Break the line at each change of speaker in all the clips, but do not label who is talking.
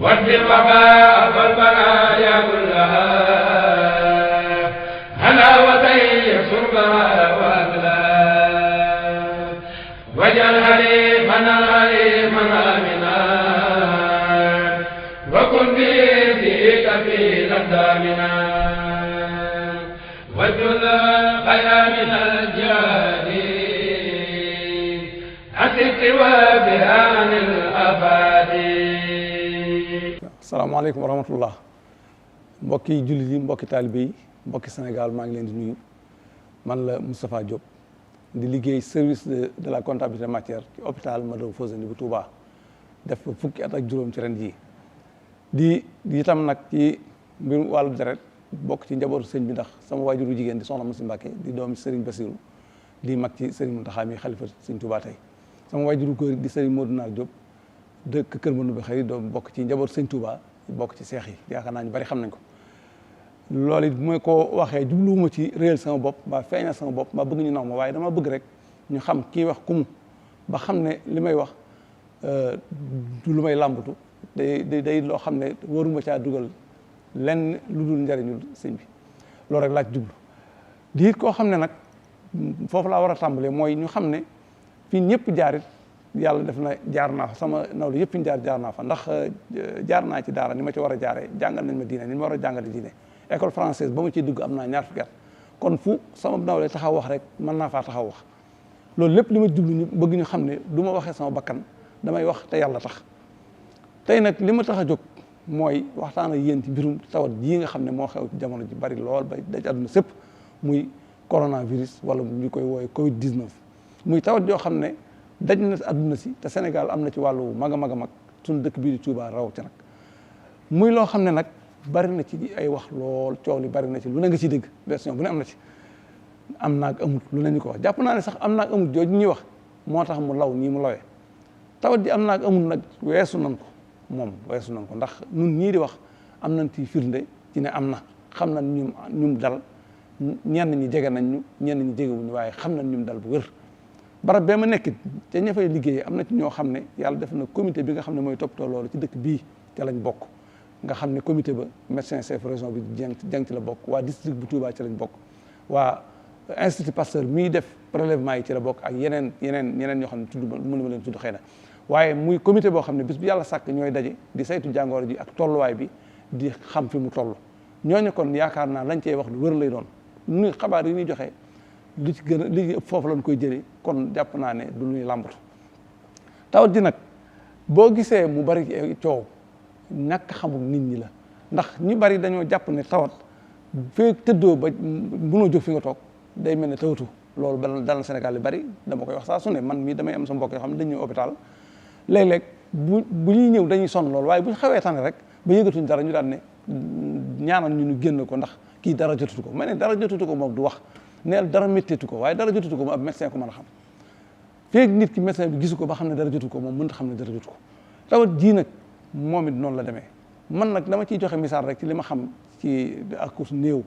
وارد الوباء والبلايا كلها هلاوتي شربها واكلا واجعل حليفنا الحليما امنا وكن بيديك في لدامنا وجل خير من الجادي أسك وبها عن الأبادي.
asalaamaaleykum wa rahmatullah mbokki jullit yi mbokki taalibe yi mbokki Sénégal maa ngi leen di nuyu man la Moustapha Diop di liggéey service de la comptabilité matière ci hôpital Matlaboul Fawzeyni bu Touba def fa fukki at ak juróom ci ren jii di itam nag ci mbirum wàllu deret bokk ci njabootu sëñ bi ndax sama waajuru jigéen di soxna Moussa Mbacké di doomi Serigne Bassirou di mag ci Serigne Mountakha mi xalifa sëñ Touba tey sama waajuru góor di Serigne Modou Naar Diop dëkk Kër Mandoumbe xëy doom bokk ci njabootu sëñ Touba bokk ci seex yi yaakaar naa ñu bari xam nañ ko loolu it mooy ko waxee jubluwuma ci réel sama bopp mbaa feeñal sama bopp mbaa bëgg ñu naw ma waaye dama bëgg rek ñu xam kii wax kumu ba xam ne li may wax du lu may làmbatu day loo xam ne waruma caa dugal lenn lu dul njariñul sëñ bi loolu rek laa ci jublu di it koo xam ne nag foofu laa war a tàmbalee mooy ñu xam ne fii ñëpp jaarit yàlla def na jaar naa fa sama nawlu yëpp ñu jaar naa fa ndax jaar naa ci daara ni ma ci war a jaaree jàngal nañ ma diine ni ma war a jàngale diine école française ba ma ciy dugg am naa ñaar fukki at kon fu sama nawle taxaw wax rek mën naa faa taxaw wax loolu lépp li ma jublu ñu bëgg ñu xam ne du ma waxee sama bakkan damay wax te yàlla tax tey nag li ma tax a jóg mooy waxtaan ak yéen ci mbirum tawat jii nga xam ne moo xew ci jamono ji bari lool ba daj àdduna sëpp muy coronavirus wala ñu koy woowe Covid 19 muy tawat joo xam ne daj na àdduna si te Sénégal am na ci wàllu mag a mag a mag suñu dëkk bii di Touba raw ci nag muy loo xam ne nag bari na ci ay wax lool coow li bari na ci lu ne nga ci dégg version bu ne am na ci am naag amut lu ne ñu ko wax jàpp naa ne sax am naag amut jooju ñuy wax moo tax mu law nii mu lawee tawat ji am naag amut nag weesu nañ ko moom weesu nañ ko ndax nun ñii di wax am nañ ci firnde ci ne am na xam nañ ñum dal ñenn ñi jege nañ ñu ñenn ñi jegewuñu waaye xam nañ ñum dal bu wér barab bee ma nekkit te ña fay liggéey am na ci ñoo xam ne yàlla def na comité bi nga xam ne mooy toppatoo loolu ci dëkk bii ca lañ bokk nga xam ne comité ba médecin chef région bi jeng ci la bokk waa district bu Touba ci lañ bokk waa institut Pasteur mii def prélèvement yi ci la bokk ak ñeneen ñoo xam ne tudd mënu ma leen tudd xëy na waaye muy comité boo xam ne bis bu yàlla sàkk ñooy daje di saytu jàngoro ji ak tolluwaay bi di xam fi mu toll ñooñu kon yaakaar naa lañ cey wax lu wër lay doon nu xabaar yi ñuy joxe li ci gën a li ëpp foofu lañ koy jëlee kon jàpp naa ne du luy làmbatu tawat ji nag boo gisee mu bari coow ñàkk xamul nit ñi la ndax ñu bari dañoo jàpp ne tawat fee tëddoo ba mënoo jóg fi nga toog day mel ne tawatu loolu dal na Sénégal li bari dama koy wax saa su ne man mii damay am sa mbokk yoo xam ne dañ ñëw hôpital léeg-léeg bu ñuy ñëw dañuy sonn loolu waaye bu ñu xawee tane rek ba yëgatuñ dara ñu daan ne ñaanal ñu génn ko ndax kii dara jotutu ko ma ne dara jotutu ko moom du wax neel dara métteetu ko waaye dara jotutu ko moom ab médecin ko mën a xam feeg nit ki médecin bi gisu ko ba xam ne dara jotu ko moom mënta xam ne dara jotu ko tawat jii nag moom it noonu la demee man nag dama ciy joxe misaal rek ci li ma xam ci ak néew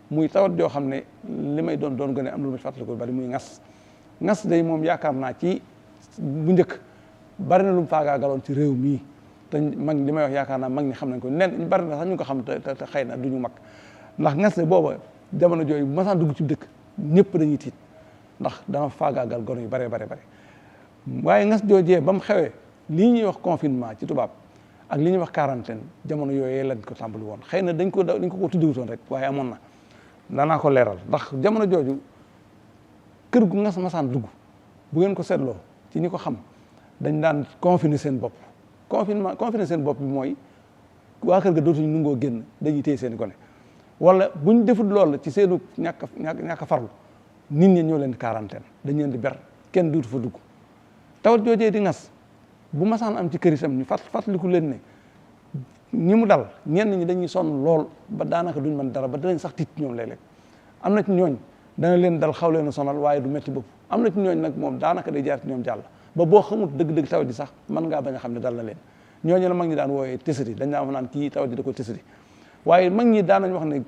muy tawat joo xam ne li may doon gën a am lu ma fàttali ko bari muy ngas day moom yaakaar naa ci bu njëkk bari na lu mu faagaagaloon ci réew mii te mag li may wax yaakaar naa mag ñi xam nañ ko nen bari na sax ñu ko xam te xëy na du ñu mag ndax ngas de booba jamono jooyu bu masaan dugg ci dëkk ñëpp dañuy tiit ndax dama faagaagal gone yu bare waaye ngas joojee ba mu xewee lii ñuy wax confinement ci tubaab ak li ñuy wax quarantaine jamono yooyee lañ ko tàmbali woon xëy na dañ ko tuddewutoon rek waaye amoon na danaa ko leeral ndax jamono jooju kër gu ngas masaan dugg bu ngeen ko seetloo ci ñi ko xam dañ daan confiner seen bopp confiner seen bopp bi mooy waa kër ga dootuñu nungoo génn dañuy téye seen gone wala buñ defut loolu ci seenu ñàkk farlu nit ñi ñoo leen quarantaine dañ leen di ber kenn duutu fa dugg tawat joojee di ngas bu masaan am ci kër itam ñu fàttaliku leen ne ñi mu dal ñenn ñi dañuy sonn lool ba daanaka duñ mën dara ba danañ sax tiit ñoom léeg-léeg am na ci ñooñ dana leen dal xaw leen a sonal waaye du metti bopp am na ci ñooñ nag moom daanaka day jaar ci ñoom jàll ba boo xamut dëgg-dëgg tawat ji sax mën ngaa bañ a xam ne dal na leen ñooñu la mag ñi daan wooyee tësati dañ daan wax naan kii tawat ji da ko tësati waaye mag ñi daan nañ wax ne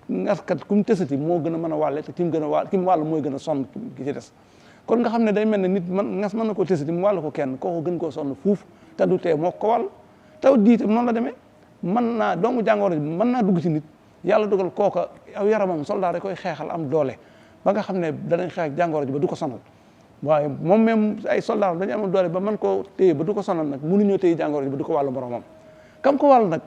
ngaskat ku mu tësati moo gën a mën a wàlle te ki mu gën a wàll ki mu wàll mooy gën a sonn ki ci des kon nga xam ne day mel ne nit ngas mën na koo tësati mu wàll ko kenn kooku gën koo sonn fuuf te du tee moo ko wàll tawat ji itam noonu la demee mën naa doomu jàngoro ji mën naa dugg ci nit yàlla dogal kooka aw yaramam soldat da koy xeexal am doole ba nga xam ne danañ xeex jàngoro ji ba du ko sonal waaye moom même ay soldat dañu am doole ba mën koo téye ba du ko sonal nag mënuñoo téye jàngoro ji ba du ko wàllu moromam kam ko wàll nag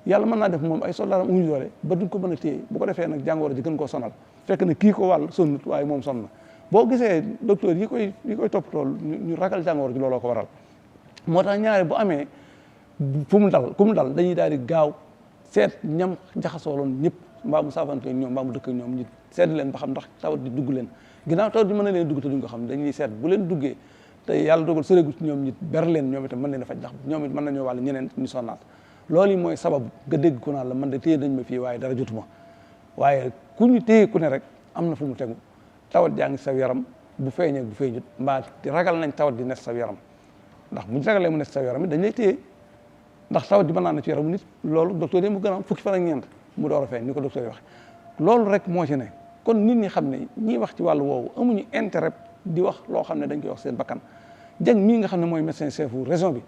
yàlla mën naa def moom ay soldat amuñu doole ba duñ ko mën a téye bu ko defee nag jàngoro ji gën koo sonal fekk na kii ko wàll sonnut waaye moom sonn na boo gisee docteur yi koy toppatoo ñu ragal jàngoro ji looloo ko waral moo tax ñaare bu amee fu mu dal ku mu dal dañuy daal di gaaw seet ñam jaxasooloon ñëpp mbaa mu saafante ñoom mbaa mu dëkk ak ñoom ñu seet leen ba xam ndax tawat di dugg leen ginnaaw tawat di mën na leen dugg te duñ ko xam dañuy seet bu leen duggee te yàlla dogal sëregu ci ñoom ñi ber leen ñoom itam mën leen a faj ndax ñoom it mën nañoo wàll ñeneen ñu sonnaat loolu yi mooy sababu nga dégg ku naan la man de téye nañ ma fii waaye dara jotuma waaye ku ñu téye ku ne rek am na fu mu tegu tawat jaa ngi sa yaram bu feeñee bu feeñut mbaa ragal nañ tawat di nekk sa yaram ndax bu ñu ragalee mu nekk sa yaram it dañ lay téye ndax tawat ji mën naa na ci yaramu nit loolu docteur yi mu gën a am fukki fan ak ñeent mu door a feeñ ni ko docteur yi wax loolu rek moo ci ne kon nit ñi xam ne ñiy wax ci wàllu woowu amuñu intérêt di wax loo xam ne dañ koy wax seen bakkan jàng mii nga xam ne mooy médecin chef région bi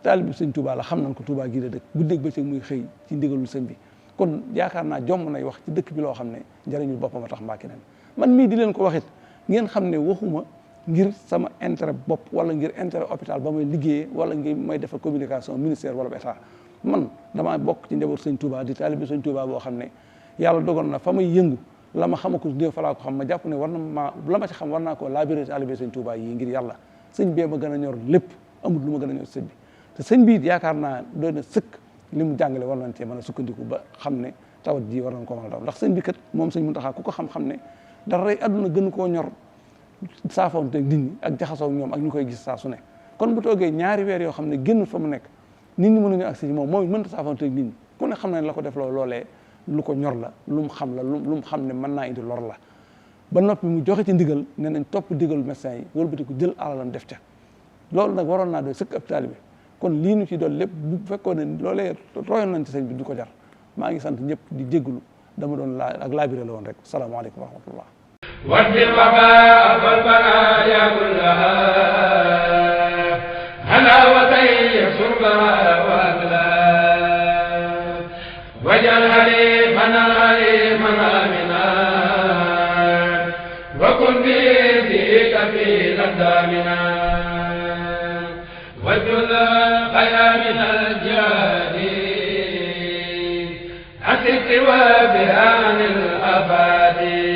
taalib bi sëñ Touba la xam nañ ko Touba gii la dëkk guddeeg bëccëg muy xëy ci ndigalul sëñ bi kon yaakaar naa jomm nay wax ci dëkk bi loo xam ne njëriñul boppam a tax mbaa keneen man mii di leen ko waxit ngeen xam ne waxuma ngir sama intérêt bopp wala ngir intérêt hôpital ba may liggéeyee wala ngir may defal communication ministère wala état man damaa bokk ci njaboot sëñ Touba di taalib bi sëñ Touba boo xam ne yàlla dogal na fa may yëngu la ma xama ko néew fa laa ko xam ma jàpp ne war na ma la ma ci xam war naa koo labiré taalibé sëñ Touba yi ngir yàlla sëñ bee ma gën a ñor lépp amul lu ma gën a ñor sëñ bi te sëñ bi yaakaar naa doy na sëkk li mu jàngale war nañ cee mën a sukkandiku ba xam ne tawat ji war nañ ko mën a daw ndax sëñ bi kat moom sëñ Muntaxa ku ko xam-xam ne dara rey àdduna gën koo ñor saafoonte nit ñi ak jaxasoo ñoom ak ñu koy gis saa su ne kon bu toogee ñaari weer yoo xam ne génn fa mu nekk nit ñi mënuñu agsi ci moom mënta saafoonte nit ñi ku ne xam ne la ko def loolee lu ko ñor la lu mu xam la lu mu xam ne mën naa indi lor la ba noppi mu joxe ci ndigal ne nañ topp ndigal médecin yi wëlbati ko jël alalam def ca loolu nag waroon naa doy sëkk ab taalibe kon lii ñu ci doon lépp bu fekkoon ne loolee royoon nañ ci sëñ bi du ko jar maa ngi sant ñëpp di jéggulu dama doon ak laabiré la woon rek salaamaaleykum wa rahmatullah
waddi wabaa fal baraaya kullaha halawatay surbaha wa akla wajal haliman haliman amina wa kun bi fika fi ladamina wajul khayra min al-jadi asiti wa bi anil abadi